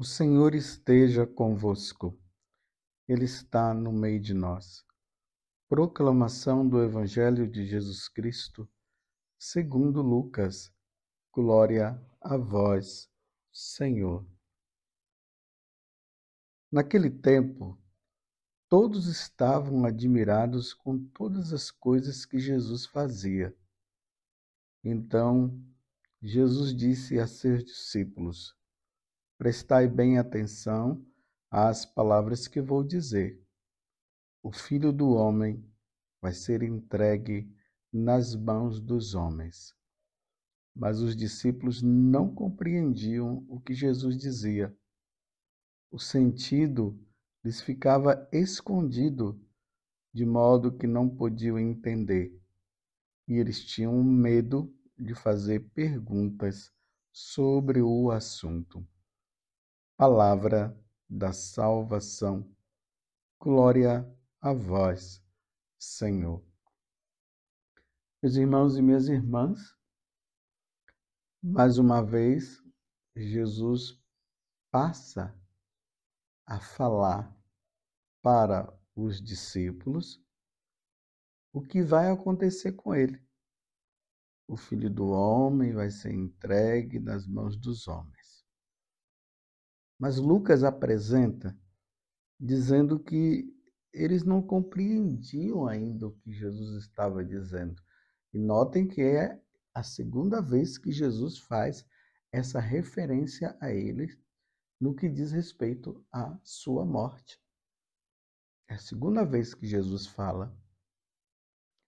O Senhor esteja convosco. Ele está no meio de nós. Proclamação do Evangelho de Jesus Cristo, segundo Lucas. Glória a vós, Senhor. Naquele tempo, todos estavam admirados com todas as coisas que Jesus fazia. Então, Jesus disse a seus discípulos: Prestai bem atenção às palavras que vou dizer. O Filho do Homem vai ser entregue nas mãos dos homens. Mas os discípulos não compreendiam o que Jesus dizia. O sentido lhes ficava escondido, de modo que não podiam entender. E eles tinham medo de fazer perguntas sobre o assunto. Palavra da salvação. Glória a vós, Senhor. Meus irmãos e minhas irmãs, mais uma vez, Jesus passa a falar para os discípulos o que vai acontecer com ele. O Filho do Homem vai ser entregue nas mãos dos homens. Mas Lucas apresenta dizendo que eles não compreendiam ainda o que Jesus estava dizendo. E notem que é a segunda vez que Jesus faz essa referência a eles no que diz respeito à sua morte. É a segunda vez que Jesus fala.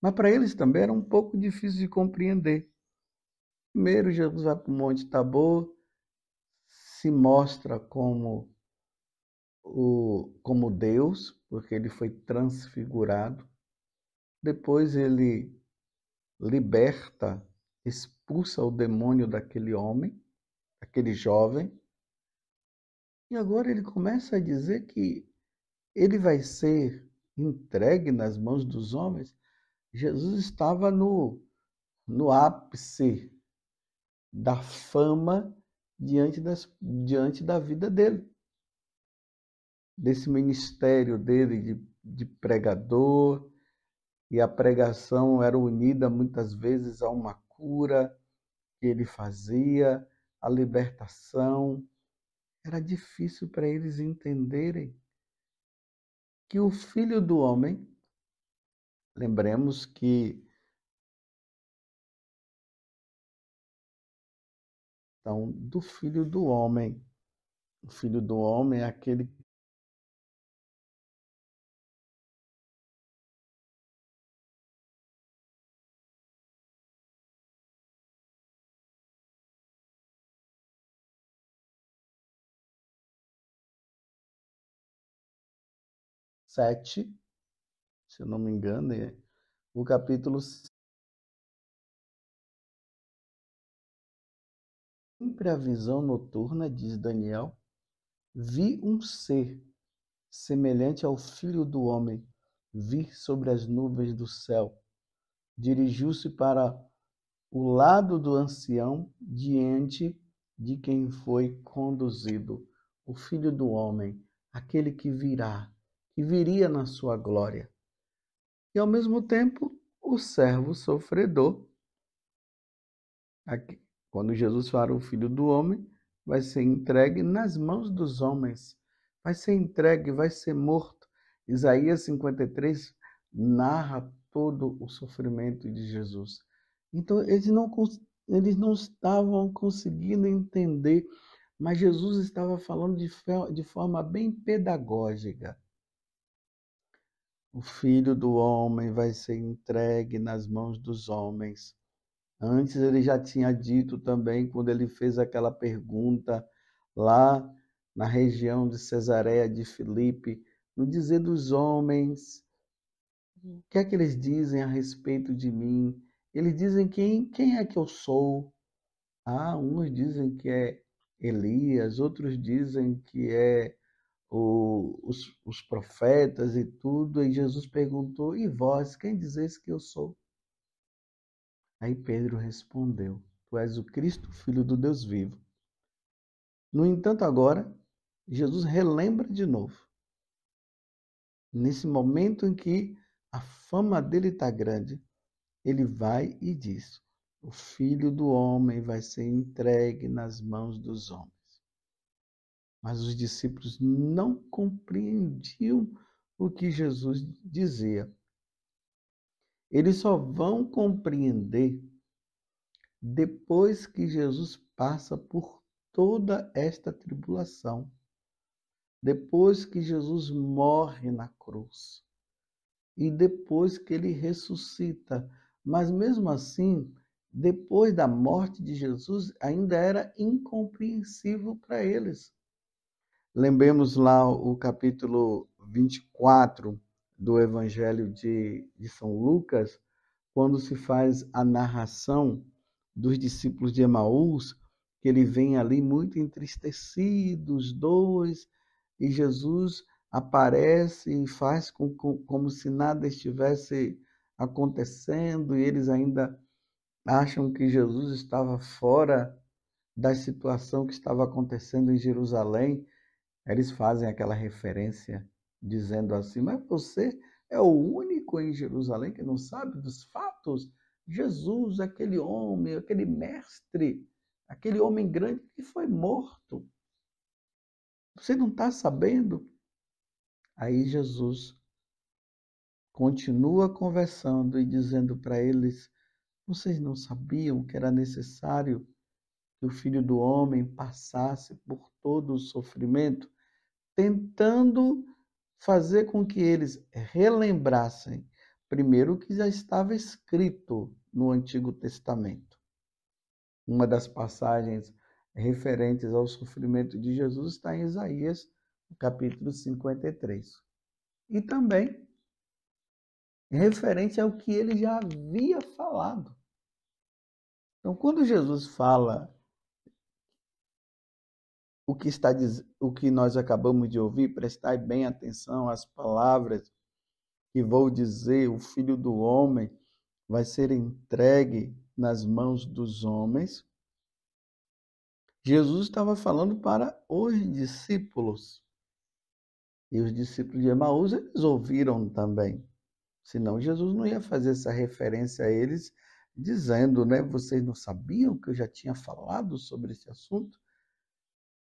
Mas para eles também era um pouco difícil de compreender. Primeiro, Jesus vai para o Monte Tabor, se mostra como Deus, porque ele foi transfigurado. Depois ele liberta, expulsa o demônio daquele homem, daquele jovem. E agora ele começa a dizer que ele vai ser entregue nas mãos dos homens. Jesus estava no ápice da fama diante da vida dele, desse ministério dele de pregador, e a pregação era unida muitas vezes a uma cura que ele fazia, a libertação. Era difícil para eles entenderem que o Filho do Homem, lembremos que então, do Filho do Homem, o Filho do Homem é aquele sete, se eu não me engano, é o capítulo. Sempre a visão noturna, diz Daniel, vi um ser semelhante ao Filho do Homem vir sobre as nuvens do céu. Dirigiu-se para o lado do ancião, diante de quem foi conduzido. O Filho do Homem, aquele que viria na sua glória. E, ao mesmo tempo, o servo sofredor. Aqui, quando Jesus fala o Filho do Homem, vai ser entregue nas mãos dos homens. Vai ser entregue, vai ser morto. Isaías 53 narra todo o sofrimento de Jesus. Então, eles não estavam conseguindo entender, mas Jesus estava falando de forma bem pedagógica. O Filho do Homem vai ser entregue nas mãos dos homens. Antes ele já tinha dito também, quando ele fez aquela pergunta lá na região de Cesareia de Filipe, no dizer dos homens, o que é que eles dizem a respeito de mim? Eles dizem quem é que eu sou? Uns dizem que é Elias, outros dizem que é os profetas e tudo. E Jesus perguntou, e vós, quem dizeis que eu sou? Aí Pedro respondeu, tu és o Cristo, Filho do Deus vivo. No entanto, agora, Jesus relembra de novo. Nesse momento em que a fama dele está grande, ele vai e diz: o Filho do Homem vai ser entregue nas mãos dos homens. Mas os discípulos não compreendiam o que Jesus dizia. Eles só vão compreender depois que Jesus passa por toda esta tribulação, depois que Jesus morre na cruz e depois que ele ressuscita. Mas mesmo assim, depois da morte de Jesus, ainda era incompreensível para eles. Lembremos lá o capítulo 24 do Evangelho de São Lucas, quando se faz a narração dos discípulos de Emaús, que ele vem ali muito entristecido, os dois, e Jesus aparece e faz como se nada estivesse acontecendo, e eles ainda acham que Jesus estava fora da situação que estava acontecendo em Jerusalém. Eles fazem aquela referência dizendo assim: mas você é o único em Jerusalém que não sabe dos fatos? Jesus, aquele homem, aquele mestre, aquele homem grande que foi morto. Você não está sabendo? Aí Jesus continua conversando e dizendo para eles: vocês não sabiam que era necessário que o Filho do Homem passasse por todo o sofrimento, tentando fazer com que eles relembrassem, primeiro, o que já estava escrito no Antigo Testamento. Uma das passagens referentes ao sofrimento de Jesus está em Isaías, capítulo 53. E também referente ao que ele já havia falado. Então, quando Jesus fala o que nós acabamos de ouvir, prestai bem atenção às palavras que vou dizer: o Filho do Homem vai ser entregue nas mãos dos homens. Jesus estava falando para os discípulos. E os discípulos de Emaús, eles ouviram também. Senão Jesus não ia fazer essa referência a eles, dizendo, né, vocês não sabiam que eu já tinha falado sobre esse assunto?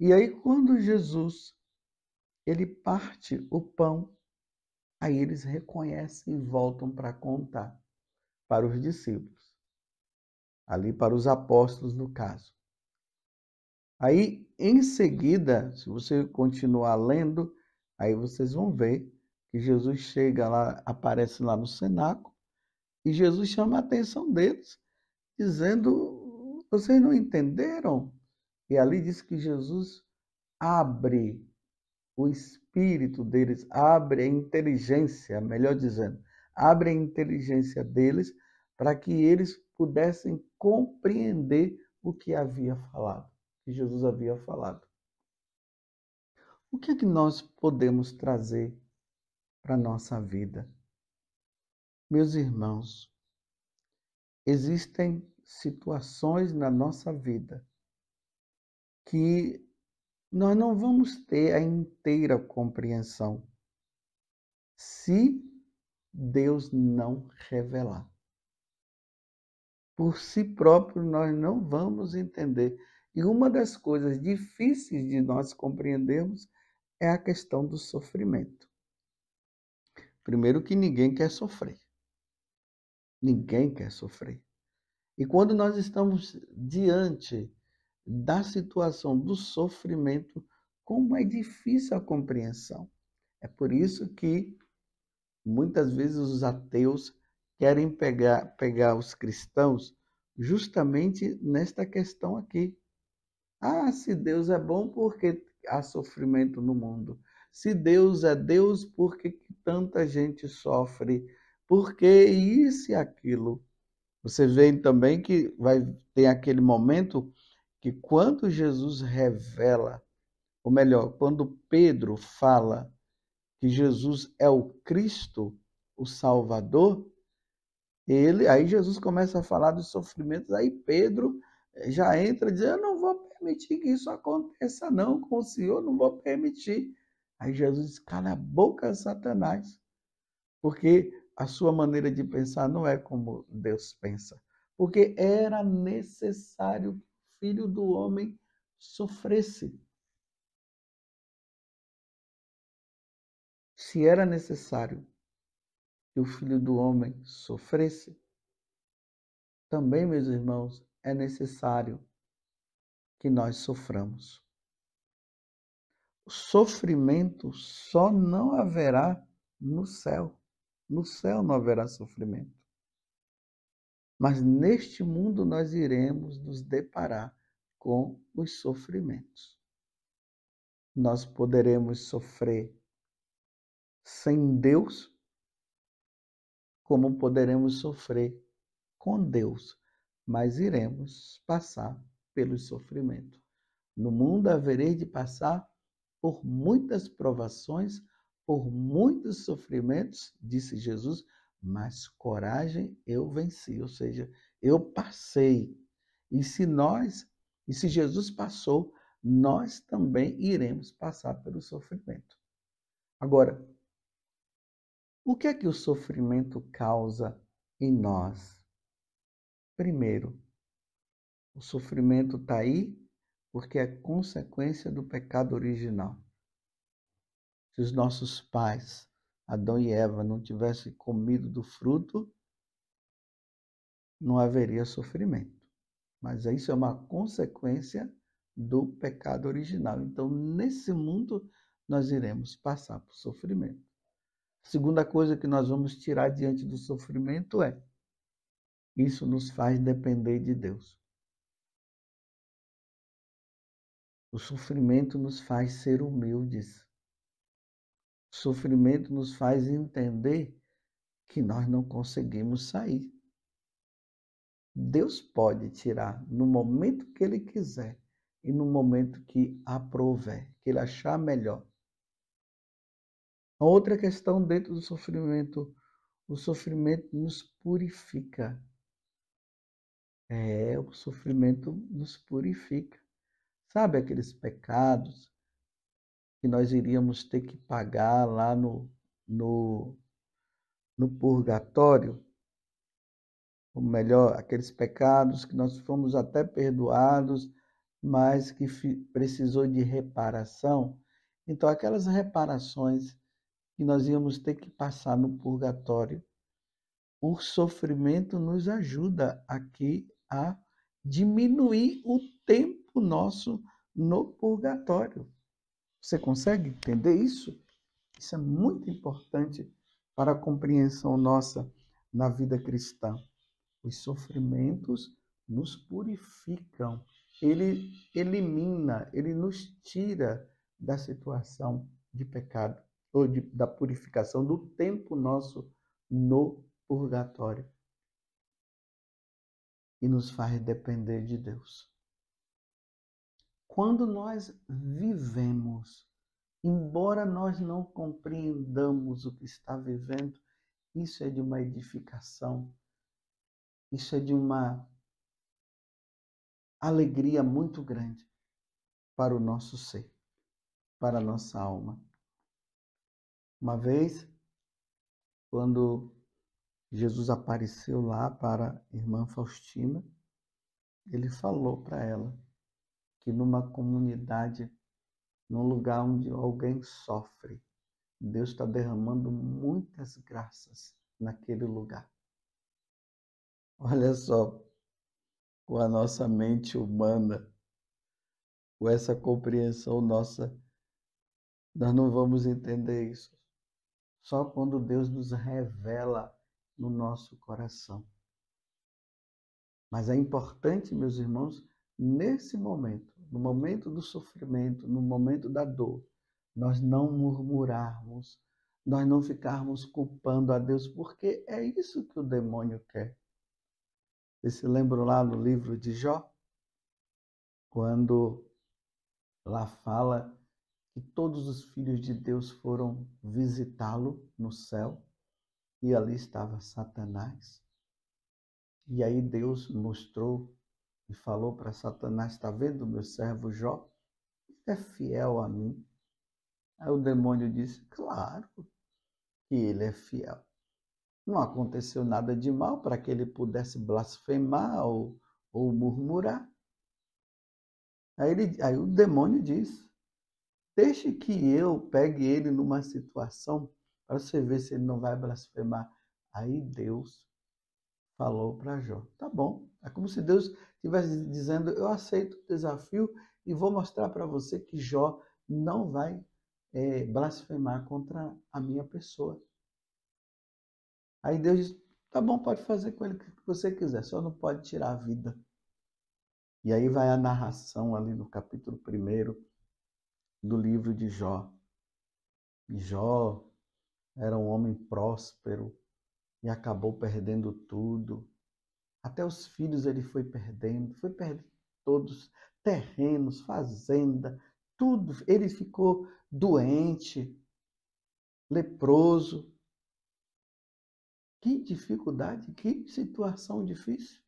E aí, quando Jesus ele parte o pão, aí eles reconhecem e voltam para contar para os discípulos, ali para os apóstolos no caso. Aí, em seguida, se você continuar lendo, aí vocês vão ver que Jesus chega lá, aparece lá no cenáculo, e Jesus chama a atenção deles, dizendo: vocês não entenderam? E ali diz que Jesus abre o espírito deles, abre a inteligência, melhor dizendo, abre a inteligência deles para que eles pudessem compreender o que havia falado, que Jesus havia falado. O que é que nós podemos trazer para a nossa vida? Meus irmãos, existem situações na nossa vida que nós não vamos ter a inteira compreensão se Deus não revelar. Por si próprio, nós não vamos entender. E uma das coisas difíceis de nós compreendermos é a questão do sofrimento. Primeiro que ninguém quer sofrer. Ninguém quer sofrer. E quando nós estamos diante da situação do sofrimento, como é difícil a compreensão. É por isso que muitas vezes os ateus querem pegar os cristãos justamente nesta questão aqui. Ah, se Deus é bom, por que há sofrimento no mundo? Se Deus é Deus, por que tanta gente sofre? Por que isso e aquilo? Você vê também que ter aquele momento que quando Jesus revela, ou melhor, quando Pedro fala que Jesus é o Cristo, o Salvador, aí Jesus começa a falar dos sofrimentos, aí Pedro já entra dizendo, eu não vou permitir que isso aconteça não com o Senhor, não vou permitir. Aí Jesus diz, cala a boca, Satanás, porque a sua maneira de pensar não é como Deus pensa. Porque era necessário que o Filho do Homem sofresse. Se era necessário que o Filho do Homem sofresse, também, meus irmãos, é necessário que nós soframos. O sofrimento só não haverá no céu. No céu não haverá sofrimento. Mas neste mundo nós iremos nos deparar com os sofrimentos. Nós poderemos sofrer sem Deus, como poderemos sofrer com Deus, mas iremos passar pelo sofrimento. No mundo haverei de passar por muitas provações, por muitos sofrimentos, disse Jesus, mas coragem, eu venci, ou seja, eu passei. E se Jesus passou, nós também iremos passar pelo sofrimento. Agora, o que é que o sofrimento causa em nós? Primeiro, o sofrimento está aí porque é consequência do pecado original. Se os nossos pais, Adão e Eva, não tivessem comido do fruto, não haveria sofrimento. Mas isso é uma consequência do pecado original. Então, nesse mundo, nós iremos passar por sofrimento. A segunda coisa que nós vamos tirar diante do sofrimento é: isso nos faz depender de Deus. O sofrimento nos faz ser humildes. O sofrimento nos faz entender que nós não conseguimos sair. Deus pode tirar no momento que Ele quiser e no momento que aprouver, que Ele achar melhor. A outra questão dentro do sofrimento, o sofrimento nos purifica. O sofrimento nos purifica. Sabe aqueles pecados que nós iríamos ter que pagar lá no purgatório? Ou melhor, aqueles pecados que nós fomos até perdoados, mas que precisou de reparação. Então, aquelas reparações que nós íamos ter que passar no purgatório, o sofrimento nos ajuda aqui a diminuir o tempo nosso no purgatório. Você consegue entender isso? Isso é muito importante para a compreensão nossa na vida cristã. Os sofrimentos nos purificam. Ele elimina, ele nos tira da situação de pecado, ou da purificação do tempo nosso no purgatório. E nos faz depender de Deus. Quando nós vivemos, embora nós não compreendamos o que está vivendo, isso é de uma edificação, isso é de uma alegria muito grande para o nosso ser, para a nossa alma. Uma vez, quando Jesus apareceu lá para a irmã Faustina, ele falou para ela que numa comunidade, num lugar onde alguém sofre, Deus está derramando muitas graças naquele lugar. Olha só, com a nossa mente humana, com essa compreensão nossa, nós não vamos entender isso. Só quando Deus nos revela no nosso coração. Mas é importante, meus irmãos, nesse momento, no momento do sofrimento, no momento da dor, nós não murmurarmos, nós não ficarmos culpando a Deus, porque é isso que o demônio quer. Vocês se lembram lá no livro de Jó? Quando lá fala que todos os filhos de Deus foram visitá-lo no céu e ali estava Satanás. E aí Deus mostrou e falou para Satanás: está vendo o meu servo Jó? É fiel a mim. Aí o demônio disse: claro que ele é fiel. Não aconteceu nada de mal para que ele pudesse blasfemar ou murmurar. Aí o demônio diz: deixe que eu pegue ele numa situação para você ver se ele não vai blasfemar. Aí Deus falou para Jó: tá bom. É como se Deus estivesse dizendo: eu aceito o desafio e vou mostrar para você que Jó não vai blasfemar contra a minha pessoa. Aí Deus diz: tá bom, pode fazer com ele o que você quiser, só não pode tirar a vida. E aí vai a narração ali no capítulo 1 do livro de Jó. Jó era um homem próspero e acabou perdendo tudo. Até os filhos ele foi perdendo todos, terrenos, fazenda, tudo. Ele ficou doente, leproso. Que dificuldade, que situação difícil.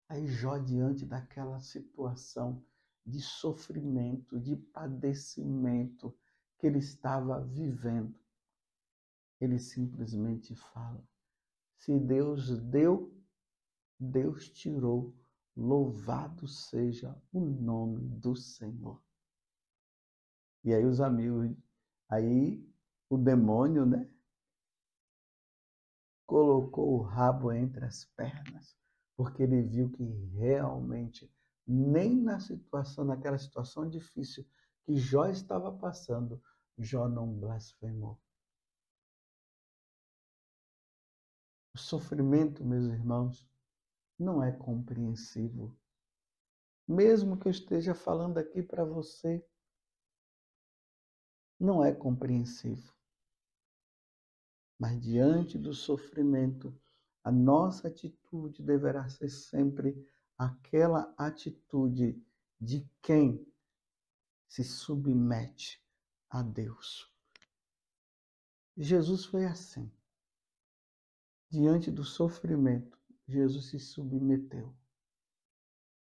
Aí Jó, diante daquela situação de sofrimento, de padecimento que ele estava vivendo, ele simplesmente fala: se Deus deu, Deus tirou. Louvado seja o nome do Senhor. E aí os amigos, aí o demônio, né, colocou o rabo entre as pernas, porque ele viu que realmente nem naquela situação difícil que Jó estava passando, Jó não blasfemou. O sofrimento, meus irmãos, não é compreensível. Mesmo que eu esteja falando aqui para você, não é compreensível. Mas diante do sofrimento, a nossa atitude deverá ser sempre aquela atitude de quem se submete a Deus. Jesus foi assim. Diante do sofrimento, Jesus se submeteu.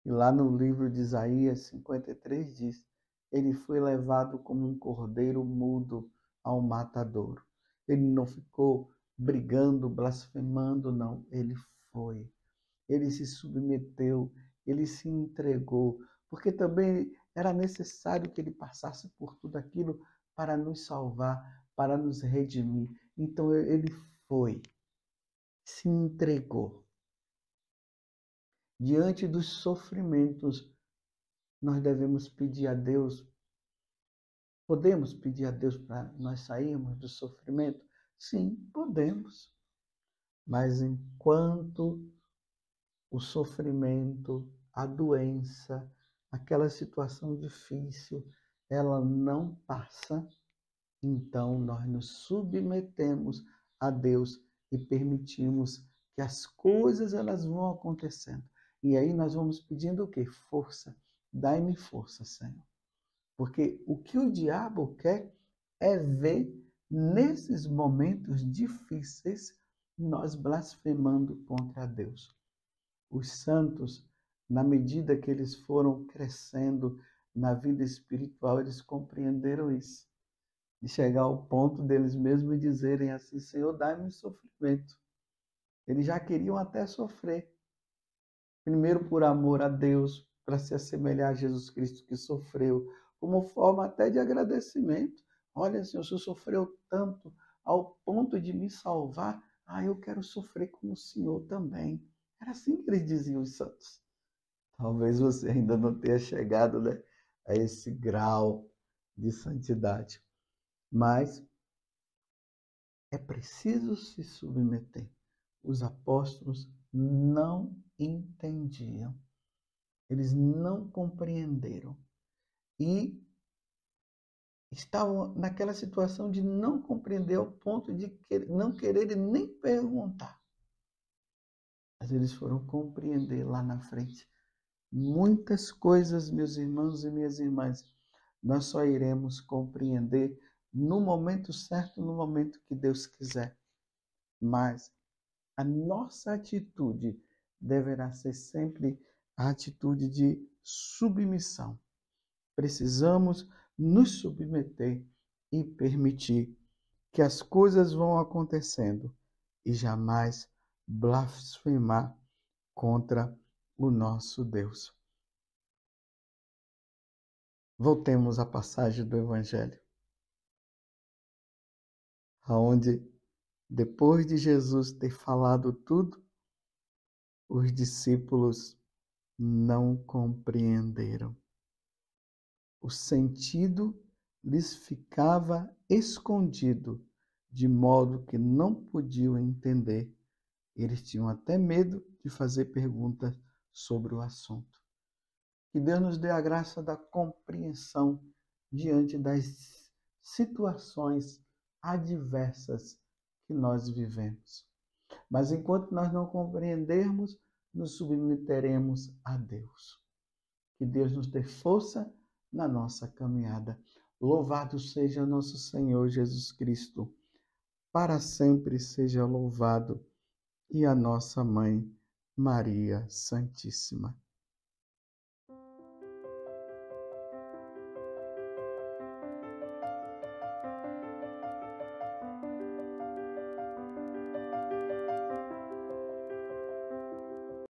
E lá no livro de Isaías 53 diz: ele foi levado como um cordeiro mudo ao matadouro. Ele não ficou brigando, blasfemando, não. Ele foi. Ele se submeteu, ele se entregou, porque também era necessário que ele passasse por tudo aquilo para nos salvar, para nos redimir. Então ele foi, se entregou. Diante dos sofrimentos, nós devemos pedir a Deus. Podemos pedir a Deus para nós sairmos do sofrimento? Sim, podemos. Mas enquanto o sofrimento, a doença, aquela situação difícil, ela não passa, então nós nos submetemos a Deus e permitimos que as coisas elas vão acontecendo. E aí nós vamos pedindo o quê? Força. Dai-me força, Senhor. Porque o que o diabo quer é ver nesses momentos difíceis nós blasfemando contra Deus. Os santos, na medida que eles foram crescendo na vida espiritual, eles compreenderam isso. De chegar ao ponto deles mesmos dizerem assim: Senhor, dai-me sofrimento. Eles já queriam até sofrer. Primeiro por amor a Deus, para se assemelhar a Jesus Cristo que sofreu, como forma até de agradecimento. Olha, Senhor, o Senhor sofreu tanto ao ponto de me salvar. Eu quero sofrer como o Senhor também. Era assim que eles diziam, os santos. Talvez você ainda não tenha chegado, né, a esse grau de santidade. Mas é preciso se submeter. Os apóstolos não entendiam. Eles não compreenderam. E estavam naquela situação de não compreender ao ponto de não quererem nem perguntar. Mas eles foram compreender lá na frente. Muitas coisas, meus irmãos e minhas irmãs, nós só iremos compreender no momento certo, no momento que Deus quiser. Mas a nossa atitude deverá ser sempre a atitude de submissão. Precisamos nos submeter e permitir que as coisas vão acontecendo e jamais blasfemar contra o nosso Deus. Voltemos à passagem do Evangelho, onde, depois de Jesus ter falado tudo, os discípulos não compreenderam. O sentido lhes ficava escondido, de modo que não podiam entender. Eles tinham até medo de fazer perguntas sobre o assunto. Que Deus nos dê a graça da compreensão diante das situações adversas que nós vivemos. Mas enquanto nós não compreendermos, nos submeteremos a Deus. Que Deus nos dê força na nossa caminhada. Louvado seja nosso Senhor Jesus Cristo. Para sempre seja louvado. E a nossa Mãe, Maria Santíssima.